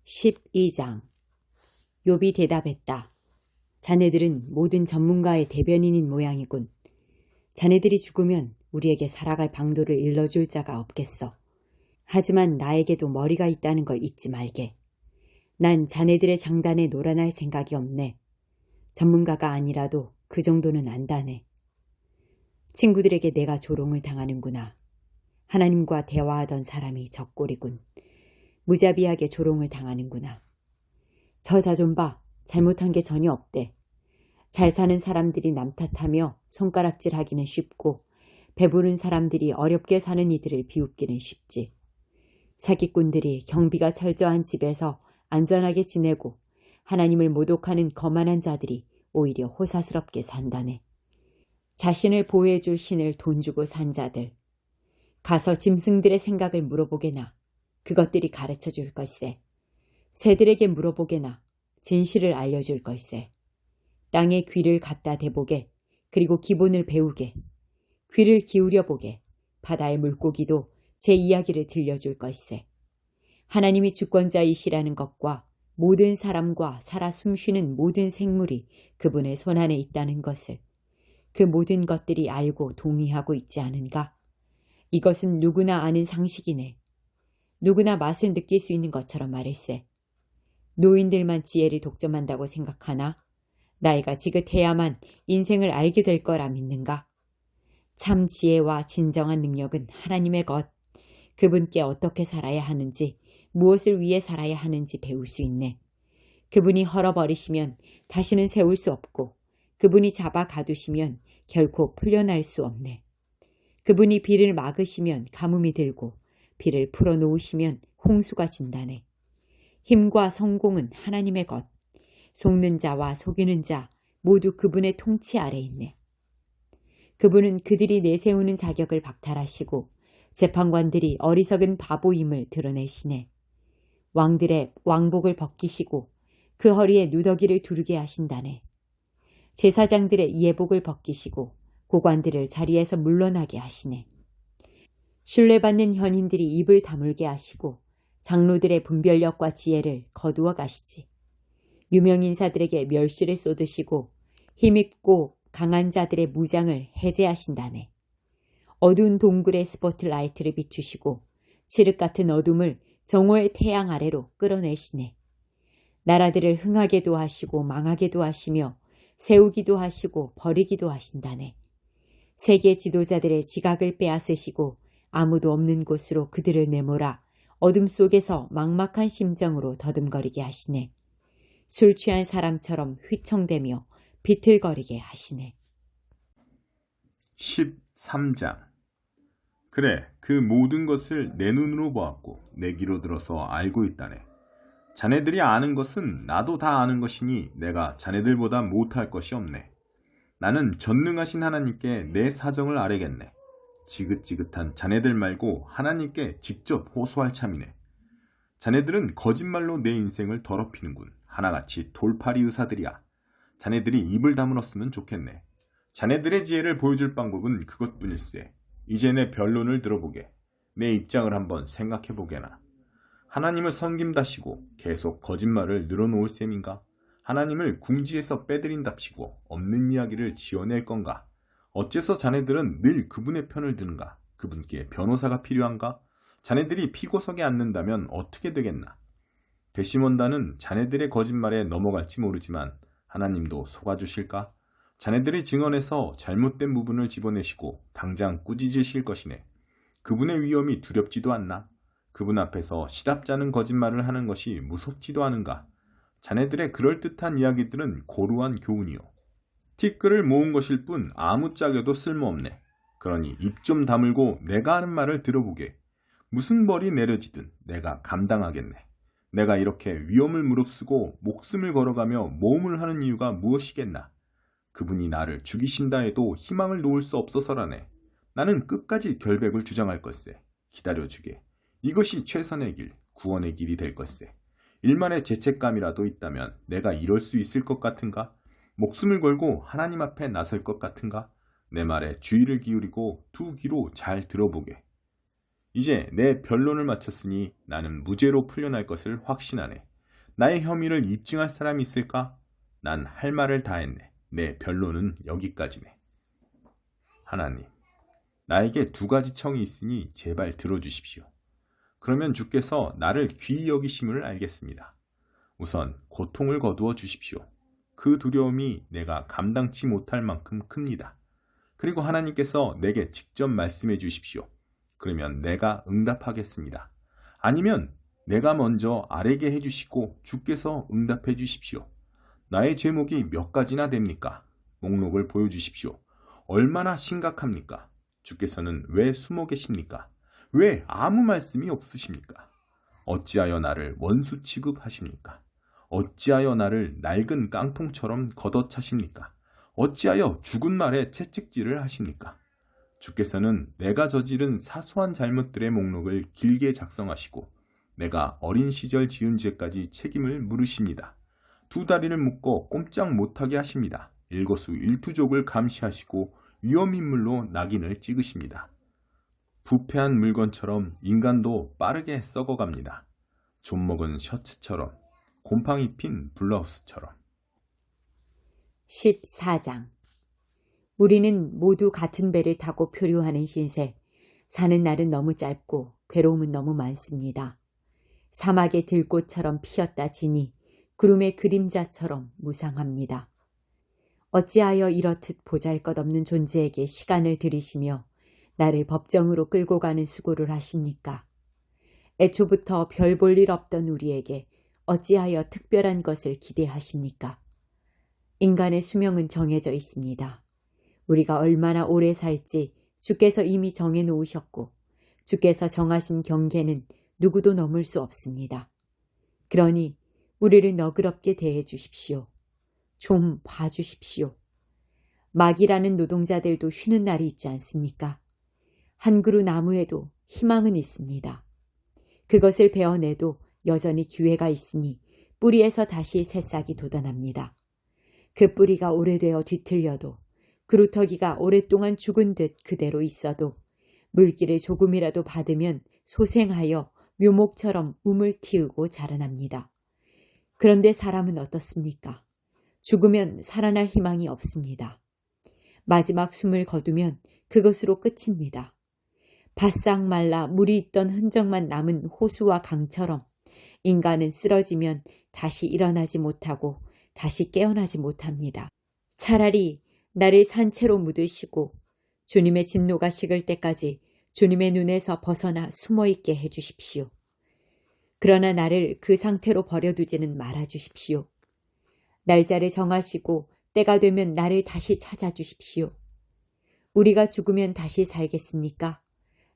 12장. 욥이 대답했다. 자네들은 모든 전문가의 대변인인 모양이군. 자네들이 죽으면 우리에게 살아갈 방도를 일러줄 자가 없겠어. 하지만 나에게도 머리가 있다는 걸 잊지 말게. 난 자네들의 장단에 놀아날 생각이 없네. 전문가가 아니라도 그 정도는 안다네. 친구들에게 내가 조롱을 당하는구나. 하나님과 대화하던 사람이 저 꼴이군. 무자비하게 조롱을 당하는구나. 저 자 좀 봐. 잘못한 게 전혀 없대. 잘 사는 사람들이 남 탓하며 손가락질하기는 쉽고 배부른 사람들이 어렵게 사는 이들을 비웃기는 쉽지. 사기꾼들이 경비가 철저한 집에서 안전하게 지내고 하나님을 모독하는 거만한 자들이 오히려 호사스럽게 산다네. 자신을 보호해줄 신을 돈 주고 산 자들. 가서 짐승들의 생각을 물어보게나. 그것들이 가르쳐줄 걸세. 새들에게 물어보게나. 진실을 알려줄 걸세. 땅에 귀를 갖다 대보게. 그리고 기본을 배우게. 귀를 기울여보게. 바다의 물고기도 제 이야기를 들려줄 걸세. 하나님이 주권자이시라는 것과 모든 사람과 살아 숨쉬는 모든 생물이 그분의 손안에 있다는 것을 그 모든 것들이 알고 동의하고 있지 않은가? 이것은 누구나 아는 상식이네. 누구나 맛을 느낄 수 있는 것처럼 말일세. 노인들만 지혜를 독점한다고 생각하나? 나이가 지긋해야만 인생을 알게 될 거라 믿는가? 참 지혜와 진정한 능력은 하나님의 것. 그분께 어떻게 살아야 하는지, 무엇을 위해 살아야 하는지 배울 수 있네. 그분이 헐어버리시면 다시는 세울 수 없고 그분이 잡아 가두시면 결코 풀려날 수 없네. 그분이 비를 막으시면 가뭄이 들고 비를 풀어놓으시면 홍수가 진다네. 힘과 성공은 하나님의 것. 속는 자와 속이는 자 모두 그분의 통치 아래 있네. 그분은 그들이 내세우는 자격을 박탈하시고 재판관들이 어리석은 바보임을 드러내시네. 왕들의 왕복을 벗기시고 그 허리에 누더기를 두르게 하신다네. 제사장들의 예복을 벗기시고 고관들을 자리에서 물러나게 하시네. 신뢰받는 현인들이 입을 다물게 하시고 장로들의 분별력과 지혜를 거두어 가시지. 유명인사들에게 멸시를 쏟으시고 힘있고 강한 자들의 무장을 해제하신다네. 어두운 동굴의 스포트라이트를 비추시고 칠흑 같은 어둠을 정오의 태양 아래로 끌어내시네. 나라들을 흥하게도 하시고 망하게도 하시며 세우기도 하시고 버리기도 하신다네. 세계 지도자들의 지각을 빼앗으시고 아무도 없는 곳으로 그들을 내몰아 어둠 속에서 막막한 심정으로 더듬거리게 하시네. 술 취한 사람처럼 휘청대며 비틀거리게 하시네. 13장. 그래, 그 모든 것을 내 눈으로 보았고 내 귀로 들어서 알고 있다네. 자네들이 아는 것은 나도 다 아는 것이니 내가 자네들보다 못할 것이 없네. 나는 전능하신 하나님께 내 사정을 아뢰겠네. 지긋지긋한 자네들 말고 하나님께 직접 호소할 참이네. 자네들은 거짓말로 내 인생을 더럽히는군. 하나같이 돌팔이 의사들이야. 자네들이 입을 다물었으면 좋겠네. 자네들의 지혜를 보여줄 방법은 그것뿐일세. 이제 내 변론을 들어보게. 내 입장을 한번 생각해보게나. 하나님을 섬김다시고 계속 거짓말을 늘어놓을 셈인가? 하나님을 궁지에서 빼들인답시고 없는 이야기를 지어낼 건가? 어째서 자네들은 늘 그분의 편을 드는가? 그분께 변호사가 필요한가? 자네들이 피고석에 앉는다면 어떻게 되겠나? 배심원단은 자네들의 거짓말에 넘어갈지 모르지만 하나님도 속아주실까? 자네들이 증언해서 잘못된 부분을 집어내시고 당장 꾸짖으실 것이네. 그분의 위엄이 두렵지도 않나? 그분 앞에서 시답잖은 거짓말을 하는 것이 무섭지도 않은가? 자네들의 그럴듯한 이야기들은 고루한 교훈이요. 티끌을 모은 것일 뿐 아무짝에도 쓸모없네. 그러니 입 좀 다물고 내가 하는 말을 들어보게. 무슨 벌이 내려지든 내가 감당하겠네. 내가 이렇게 위험을 무릅쓰고 목숨을 걸어가며 모험을 하는 이유가 무엇이겠나? 그분이 나를 죽이신다 해도 희망을 놓을 수 없어서라네. 나는 끝까지 결백을 주장할 걸세. 기다려주게. 이것이 최선의 길, 구원의 길이 될 걸세. 일만의 죄책감이라도 있다면 내가 이럴 수 있을 것 같은가? 목숨을 걸고 하나님 앞에 나설 것 같은가? 내 말에 주의를 기울이고 두 귀로 잘 들어보게. 이제 내 변론을 마쳤으니 나는 무죄로 풀려날 것을 확신하네. 나의 혐의를 입증할 사람이 있을까? 난 할 말을 다 했네. 내 변론은 여기까지네. 하나님, 나에게 두 가지 청이 있으니 제발 들어주십시오. 그러면 주께서 나를 귀히 여기심을 알겠습니다. 우선 고통을 거두어 주십시오. 그 두려움이 내가 감당치 못할 만큼 큽니다. 그리고 하나님께서 내게 직접 말씀해 주십시오. 그러면 내가 응답하겠습니다. 아니면 내가 먼저 아뢰게 해주시고 주께서 응답해 주십시오. 나의 죄목이 몇 가지나 됩니까? 목록을 보여주십시오. 얼마나 심각합니까? 주께서는 왜 숨어 계십니까? 왜 아무 말씀이 없으십니까? 어찌하여 나를 원수 취급하십니까? 어찌하여 나를 낡은 깡통처럼 걷어차십니까? 어찌하여 죽은 말에 채찍질을 하십니까? 주께서는 내가 저지른 사소한 잘못들의 목록을 길게 작성하시고 내가 어린 시절 지은 죄까지 책임을 물으십니다. 두 다리를 묶어 꼼짝 못하게 하십니다. 일거수일투족을 감시하시고 위험인물로 낙인을 찍으십니다. 부패한 물건처럼 인간도 빠르게 썩어갑니다. 좀먹은 셔츠처럼, 곰팡이 핀 블라우스처럼. 14장. 우리는 모두 같은 배를 타고 표류하는 신세. 사는 날은 너무 짧고 괴로움은 너무 많습니다. 사막의 들꽃처럼 피었다 지니 구름의 그림자처럼 무상합니다. 어찌하여 이렇듯 보잘것없는 존재에게 시간을 들이시며 나를 법정으로 끌고 가는 수고를 하십니까? 애초부터 별 볼 일 없던 우리에게 어찌하여 특별한 것을 기대하십니까? 인간의 수명은 정해져 있습니다. 우리가 얼마나 오래 살지 주께서 이미 정해 놓으셨고 주께서 정하신 경계는 누구도 넘을 수 없습니다. 그러니 우리를 너그럽게 대해 주십시오. 좀 봐주십시오. 막이라는 노동자들도 쉬는 날이 있지 않습니까? 한 그루 나무에도 희망은 있습니다. 그것을 베어내도 여전히 기회가 있으니 뿌리에서 다시 새싹이 돋아납니다. 그 뿌리가 오래되어 뒤틀려도 그루터기가 오랫동안 죽은 듯 그대로 있어도 물기를 조금이라도 받으면 소생하여 묘목처럼 우물 틔우고 자라납니다. 그런데 사람은 어떻습니까? 죽으면 살아날 희망이 없습니다. 마지막 숨을 거두면 그것으로 끝입니다. 바싹 말라 물이 있던 흔적만 남은 호수와 강처럼 인간은 쓰러지면 다시 일어나지 못하고 다시 깨어나지 못합니다. 차라리 나를 산채로 묻으시고 주님의 진노가 식을 때까지 주님의 눈에서 벗어나 숨어있게 해주십시오. 그러나 나를 그 상태로 버려두지는 말아주십시오. 날짜를 정하시고 때가 되면 나를 다시 찾아주십시오. 우리가 죽으면 다시 살겠습니까?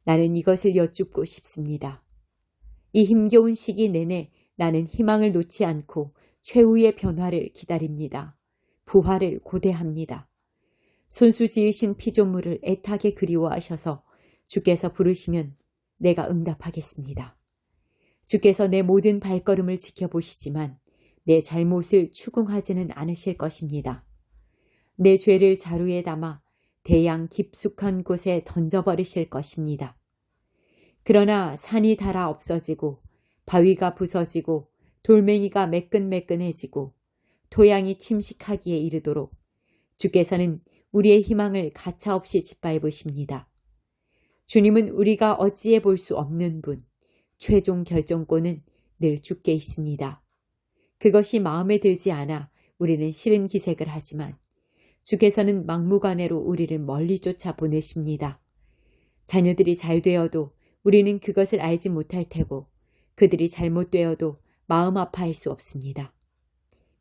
나는 이것을 여쭙고 싶습니다. 이 힘겨운 시기 내내 나는 희망을 놓지 않고 최후의 변화를 기다립니다. 부활을 고대합니다. 손수 지으신 피조물을 애타게 그리워하셔서 주께서 부르시면 내가 응답하겠습니다. 주께서 내 모든 발걸음을 지켜보시지만 내 잘못을 추궁하지는 않으실 것입니다. 내 죄를 자루에 담아 대양 깊숙한 곳에 던져버리실 것입니다. 그러나 산이 닳아 없어지고 바위가 부서지고 돌멩이가 매끈매끈해지고 토양이 침식하기에 이르도록 주께서는 우리의 희망을 가차없이 짓밟으십니다. 주님은 우리가 어찌해 볼 수 없는 분, 최종 결정권은 늘 주께 있습니다. 그것이 마음에 들지 않아 우리는 싫은 기색을 하지만 주께서는 막무가내로 우리를 멀리 쫓아 보내십니다. 자녀들이 잘 되어도 우리는 그것을 알지 못할 테고 그들이 잘못되어도 마음 아파할 수 없습니다.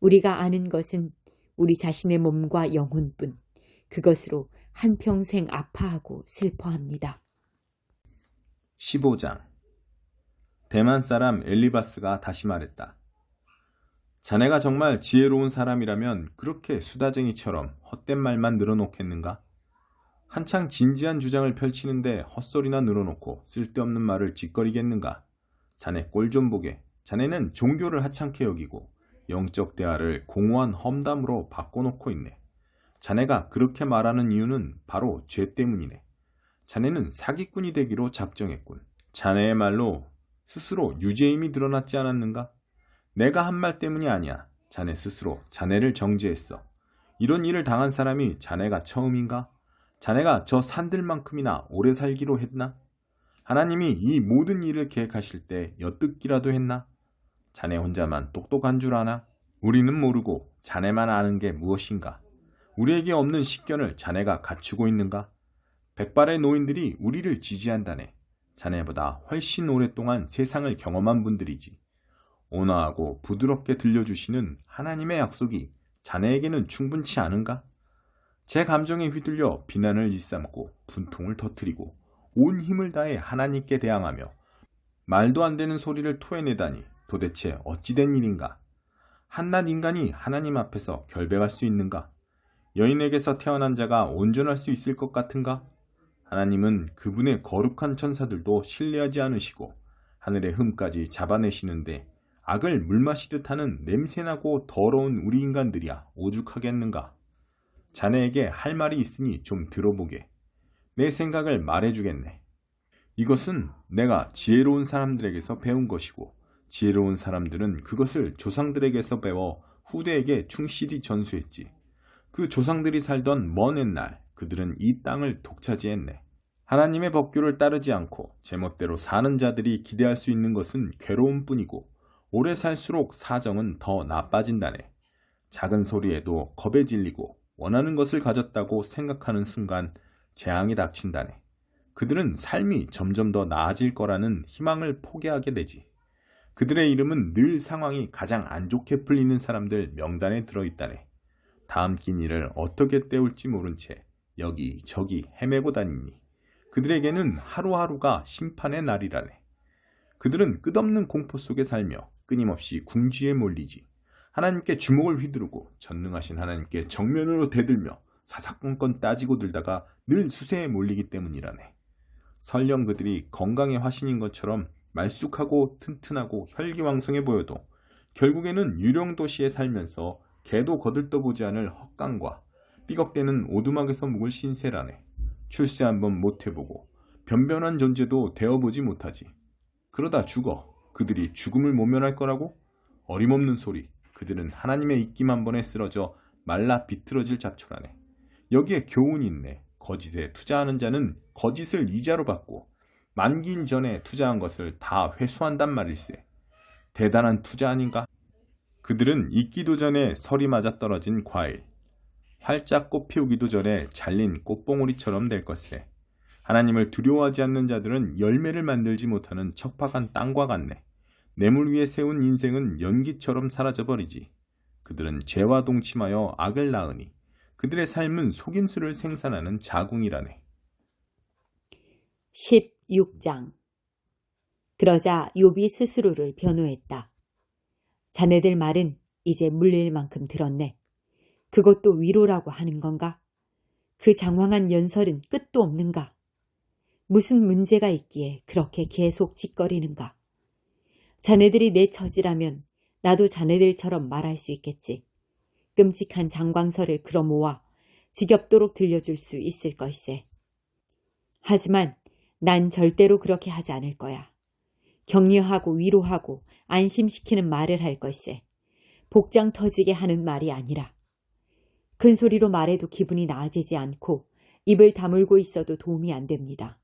우리가 아는 것은 우리 자신의 몸과 영혼뿐 그것으로 한평생 아파하고 슬퍼합니다. 15장. 대만 사람 엘리바스가 다시 말했다. 자네가 정말 지혜로운 사람이라면 그렇게 수다쟁이처럼 헛된 말만 늘어놓겠는가? 한창 진지한 주장을 펼치는데 헛소리나 늘어놓고 쓸데없는 말을 짓거리겠는가? 자네 꼴 좀 보게. 자네는 종교를 하찮게 여기고 영적 대화를 공허한 험담으로 바꿔놓고 있네. 자네가 그렇게 말하는 이유는 바로 죄 때문이네. 자네는 사기꾼이 되기로 작정했군. 자네의 말로 스스로 유죄임이 드러났지 않았는가? 내가 한 말 때문이 아니야. 자네 스스로 자네를 정죄했어. 이런 일을 당한 사람이 자네가 처음인가? 자네가 저 산들만큼이나 오래 살기로 했나? 하나님이 이 모든 일을 계획하실 때 엿듣기라도 했나? 자네 혼자만 똑똑한 줄 아나? 우리는 모르고 자네만 아는 게 무엇인가? 우리에게 없는 식견을 자네가 갖추고 있는가? 백발의 노인들이 우리를 지지한다네. 자네보다 훨씬 오랫동안 세상을 경험한 분들이지. 온화하고 부드럽게 들려주시는 하나님의 약속이 자네에게는 충분치 않은가? 제 감정에 휘둘려 비난을 일삼고 분통을 터뜨리고 온 힘을 다해 하나님께 대항하며 말도 안 되는 소리를 토해내다니 도대체 어찌된 일인가? 한낱 인간이 하나님 앞에서 결백할 수 있는가? 여인에게서 태어난 자가 온전할 수 있을 것 같은가? 하나님은 그분의 거룩한 천사들도 신뢰하지 않으시고 하늘의 흠까지 잡아내시는데 악을 물마시듯 하는 냄새나고 더러운 우리 인간들이야 오죽하겠는가? 자네에게 할 말이 있으니 좀 들어보게. 내 생각을 말해주겠네. 이것은 내가 지혜로운 사람들에게서 배운 것이고 지혜로운 사람들은 그것을 조상들에게서 배워 후대에게 충실히 전수했지. 그 조상들이 살던 먼 옛날 그들은 이 땅을 독차지했네. 하나님의 법규를 따르지 않고 제멋대로 사는 자들이 기대할 수 있는 것은 괴로움뿐이고 오래 살수록 사정은 더 나빠진다네. 작은 소리에도 겁에 질리고 원하는 것을 가졌다고 생각하는 순간 재앙이 닥친다네. 그들은 삶이 점점 더 나아질 거라는 희망을 포기하게 되지. 그들의 이름은 늘 상황이 가장 안 좋게 풀리는 사람들 명단에 들어있다네. 다음 긴 일을 어떻게 때울지 모른 채 여기저기 헤매고 다니니 그들에게는 하루하루가 심판의 날이라네. 그들은 끝없는 공포 속에 살며 끊임없이 궁지에 몰리지. 하나님께 주먹을 휘두르고 전능하신 하나님께 정면으로 대들며 사사건건 따지고 들다가 늘 수세에 몰리기 때문이라네. 설령 그들이 건강의 화신인 것처럼 말쑥하고 튼튼하고 혈기왕성해 보여도 결국에는 유령 도시에 살면서 개도 거들떠보지 않을 헛강과 삐걱대는 오두막에서 묵을 신세라네. 출세 한번 못 해보고 변변한 존재도 되어보지 못하지. 그러다 죽어. 그들이 죽음을 모면할 거라고? 어림없는 소리. 그들은 하나님의 입김 한 번에 쓰러져 말라 비틀어질 잡초라네. 여기에 교훈이 있네. 거짓에 투자하는 자는 거짓을 이자로 받고 만기인 전에 투자한 것을 다 회수한단 말일세. 대단한 투자 아닌가? 그들은 익기도 전에 설이 맞아떨어진 과일, 활짝 꽃 피우기도 전에 잘린 꽃봉오리처럼 될 것세. 하나님을 두려워하지 않는 자들은 열매를 만들지 못하는 척박한 땅과 같네. 뇌물 위에 세운 인생은 연기처럼 사라져버리지. 그들은 죄와 동침하여 악을 낳으니 그들의 삶은 속임수를 생산하는 자궁이라네. 16장. 그러자 욥이 스스로를 변호했다. 자네들 말은 이제 물릴 만큼 들었네. 그것도 위로라고 하는 건가? 그 장황한 연설은 끝도 없는가? 무슨 문제가 있기에 그렇게 계속 짓거리는가? 자네들이 내 처지라면 나도 자네들처럼 말할 수 있겠지. 끔찍한 장광설을 끌어모아 지겹도록 들려줄 수 있을 걸세. 하지만 난 절대로 그렇게 하지 않을 거야. 격려하고 위로하고 안심시키는 말을 할 걸세. 복장 터지게 하는 말이 아니라. 큰 소리로 말해도 기분이 나아지지 않고 입을 다물고 있어도 도움이 안 됩니다.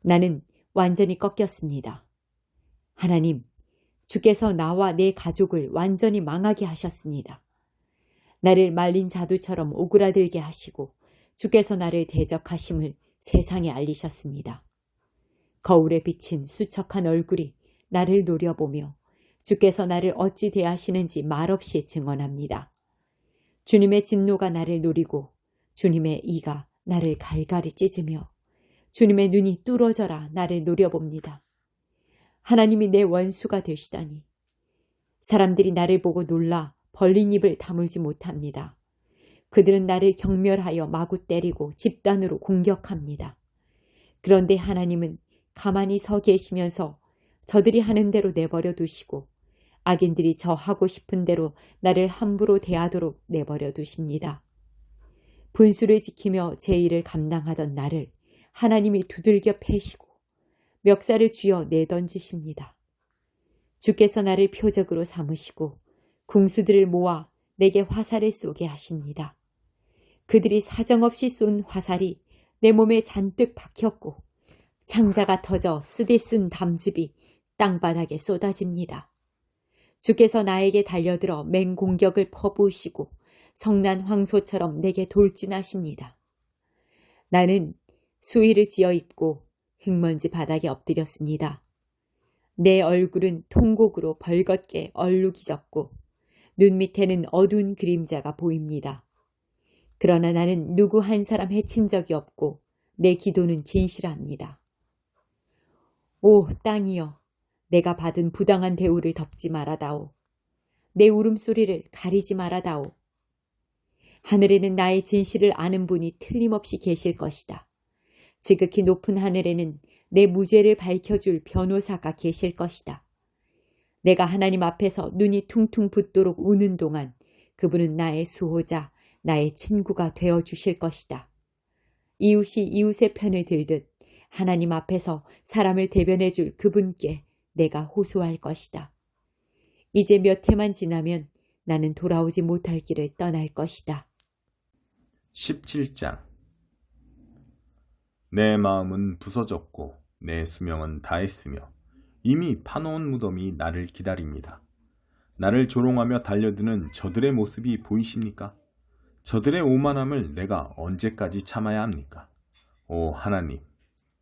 나는 완전히 꺾였습니다. 하나님, 주께서 나와 내 가족을 완전히 망하게 하셨습니다. 나를 말린 자두처럼 오그라들게 하시고 주께서 나를 대적하심을 세상에 알리셨습니다. 거울에 비친 수척한 얼굴이 나를 노려보며 주께서 나를 어찌 대하시는지 말없이 증언합니다. 주님의 진노가 나를 노리고 주님의 이가 나를 갈갈이 찢으며 주님의 눈이 뚫어져라 나를 노려봅니다. 하나님이 내 원수가 되시다니. 사람들이 나를 보고 놀라 벌린 입을 다물지 못합니다. 그들은 나를 경멸하여 마구 때리고 집단으로 공격합니다. 그런데 하나님은 가만히 서 계시면서 저들이 하는 대로 내버려 두시고 악인들이 저 하고 싶은 대로 나를 함부로 대하도록 내버려 두십니다. 분수를 지키며 제 일을 감당하던 나를 하나님이 두들겨 패시고 멱살을 쥐어 내던지십니다. 주께서 나를 표적으로 삼으시고 궁수들을 모아 내게 화살을 쏘게 하십니다. 그들이 사정없이 쏜 화살이 내 몸에 잔뜩 박혔고 창자가 터져 쓰디 쓴 담즙이 땅바닥에 쏟아집니다. 주께서 나에게 달려들어 맹공격을 퍼부으시고 성난 황소처럼 내게 돌진하십니다. 나는 수의를 지어 입고 흙먼지 바닥에 엎드렸습니다. 내 얼굴은 통곡으로 벌겋게 얼룩이 졌고 눈 밑에는 어두운 그림자가 보입니다. 그러나 나는 누구 한 사람 해친 적이 없고 내 기도는 진실합니다. 오 땅이여, 내가 받은 부당한 대우를 덮지 말아다오. 내 울음소리를 가리지 말아다오. 하늘에는 나의 진실을 아는 분이 틀림없이 계실 것이다. 지극히 높은 하늘에는 내 무죄를 밝혀줄 변호사가 계실 것이다. 내가 하나님 앞에서 눈이 퉁퉁 붓도록 우는 동안 그분은 나의 수호자, 나의 친구가 되어주실 것이다. 이웃이 이웃의 편을 들듯 하나님 앞에서 사람을 대변해줄 그분께 내가 호소할 것이다. 이제 몇 해만 지나면 나는 돌아오지 못할 길을 떠날 것이다. 17장. 내 마음은 부서졌고 내 수명은 다했으며 이미 파놓은 무덤이 나를 기다립니다. 나를 조롱하며 달려드는 저들의 모습이 보이십니까? 저들의 오만함을 내가 언제까지 참아야 합니까? 오 하나님,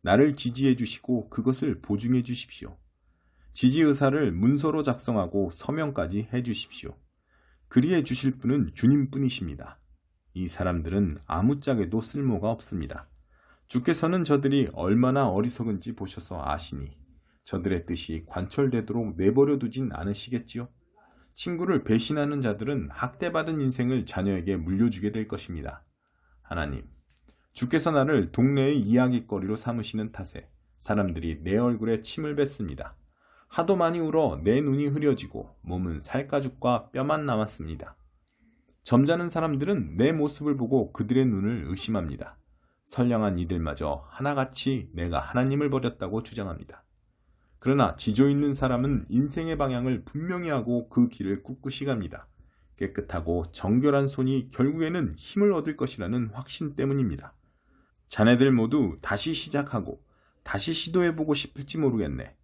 나를 지지해 주시고 그것을 보증해 주십시오. 지지 의사를 문서로 작성하고 서명까지 해 주십시오. 그리해 주실 분은 주님뿐이십니다. 이 사람들은 아무짝에도 쓸모가 없습니다. 주께서는 저들이 얼마나 어리석은지 보셔서 아시니 저들의 뜻이 관철되도록 내버려 두진 않으시겠지요? 친구를 배신하는 자들은 학대받은 인생을 자녀에게 물려주게 될 것입니다. 하나님, 주께서 나를 동네의 이야기거리로 삼으시는 탓에 사람들이 내 얼굴에 침을 뱉습니다. 하도 많이 울어 내 눈이 흐려지고 몸은 살가죽과 뼈만 남았습니다. 점잖은 사람들은 내 모습을 보고 그들의 눈을 의심합니다. 선량한 이들마저 하나같이 내가 하나님을 버렸다고 주장합니다. 그러나 지조 있는 사람은 인생의 방향을 분명히 하고 그 길을 꿋꿋이 갑니다. 깨끗하고 정결한 손이 결국에는 힘을 얻을 것이라는 확신 때문입니다. 자네들 모두 다시 시작하고 다시 시도해보고 싶을지 모르겠네.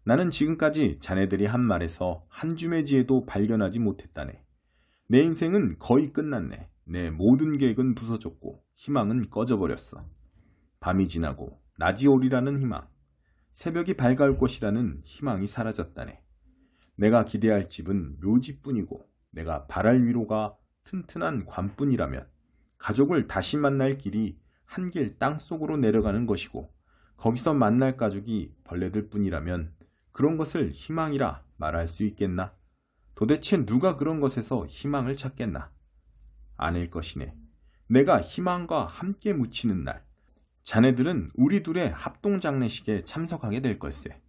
나는 지금까지 자네들이 한 말에서 한 줌의 지혜도 발견하지 못했다네. 내 인생은 거의 끝났네. 내 모든 계획은 부서졌고 희망은 꺼져버렸어. 밤이 지나고 낮이 오리라는 희망, 새벽이 밝아올 것이라는 희망이 사라졌다네. 내가 기대할 집은 묘지뿐이고 내가 바랄 위로가 튼튼한 관뿐이라면 가족을 다시 만날 길이 한 길 땅속으로 내려가는 것이고 거기서 만날 가족이 벌레들 뿐이라면 그런 것을 희망이라 말할 수 있겠나? 도대체 누가 그런 것에서 희망을 찾겠나? 아닐 것이네. 내가 희망과 함께 묻히는 날, 자네들은 우리 둘의 합동장례식에 참석하게 될 걸세.